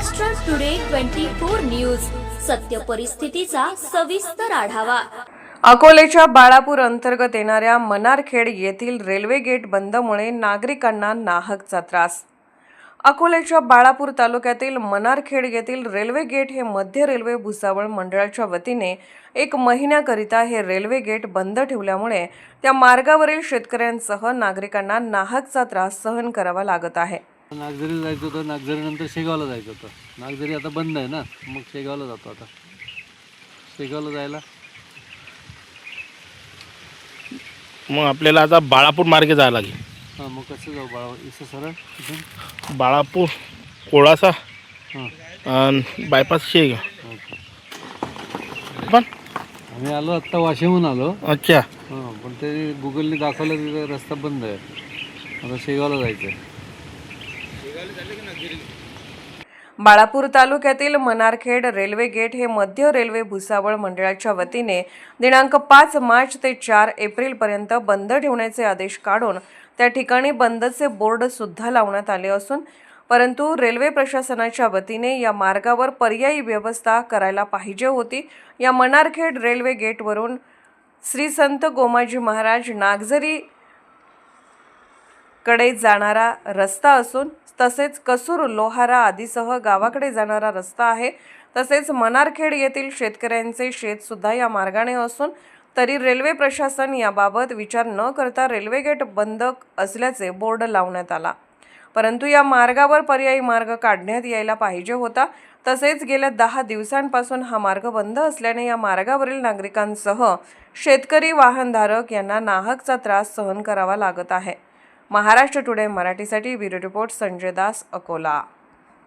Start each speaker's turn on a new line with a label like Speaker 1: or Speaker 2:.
Speaker 1: Maharashtra today 24 news, सत्य परिस्थितीचा सविस्तर आढावा।
Speaker 2: अकोलेच्या बाळापूर अंतर्गत येणाऱ्या मनारखेड येथील रेल्वे गेट बंदमुळे नागरिकांना नाहकचा त्रास। अकोलेच्या बाळापूर तालुक्यातील मनारखेड येथील रेल्वे गेट हे मध्य रेल्वे भुसावळ मंडळाच्या वतीने 1 महिन्याकरिता हे रेल्वे गेट बंद ठेवल्यामुळे त्या मार्गावरील शेतकऱ्यांसह नागरिकांना नाहकचा त्रास सहन करावा लागत आहे।
Speaker 3: नागझरी जायचं होतं, नागझरीनंतर शेगावला जायचं होतं। नागझरी आता बंद आहे ना, मग शेगावला जातो। आता शेगावला जायला
Speaker 4: मग आपल्याला आता बाळापूर मार्गे जायला लागेल।
Speaker 3: हां, मग कसं जाऊ बाळापूर? इथं सरळ इथून
Speaker 4: बाळापूर कोळासा
Speaker 3: हां
Speaker 4: बायपास शेगाव पण
Speaker 3: आम्ही आलो आत्ता, वाशिमहून आलो।
Speaker 4: अच्छा,
Speaker 3: हां, पण ते गुगलने दाखवलं तिथं रस्ता बंद आहे। आता शेगावला जायचं आहे।
Speaker 2: बाळापूर तालुक्यातील मनारखेड रेल्वे गेट हे मध्य रेल्वे भुसावळ मंडळाच्या वतीने दिनांक 5 मार्च ते 4 एप्रिल पर्यंत बंद ठेवण्याचे आदेश काढून त्या ठिकाणी बंदचे बोर्ड सुद्धा लावण्यात आले असून, परंतु रेल्वे प्रशासनाच्या वतीने या मार्गावर पर्यायी व्यवस्था करायला पाहिजे होती। या मनारखेड रेल्वे गेटवरून श्री संत गोमाजी महाराज नागझरी कडे जाणारा रस्ता असून, तसेच कसूर लोहारा आदीसह गावाकडे जाणारा रस्ता आहे। तसेच मनारखेड येथील शेतकऱ्यांचे शेत सुद्धा या मार्गाने असून, तरी रेल्वे प्रशासन याबाबत विचार न करता रेल्वे गेट बंद असल्याचे बोर्ड लावण्यात आला। परंतु या मार्गावर पर्यायी मार्ग काढण्यात यायला पाहिजे होता। तसेच गेल्या 10 दिवसांपासून हा मार्ग बंद असल्याने या मार्गावरील नागरिकांसह शेतकरी वाहनधारक यांना नाहकचा त्रास सहन करावा लागत आहे। महाराष्ट्र टुडे मराठीसाठी ब्युरो रिपोर्ट संजय दास, अकोला।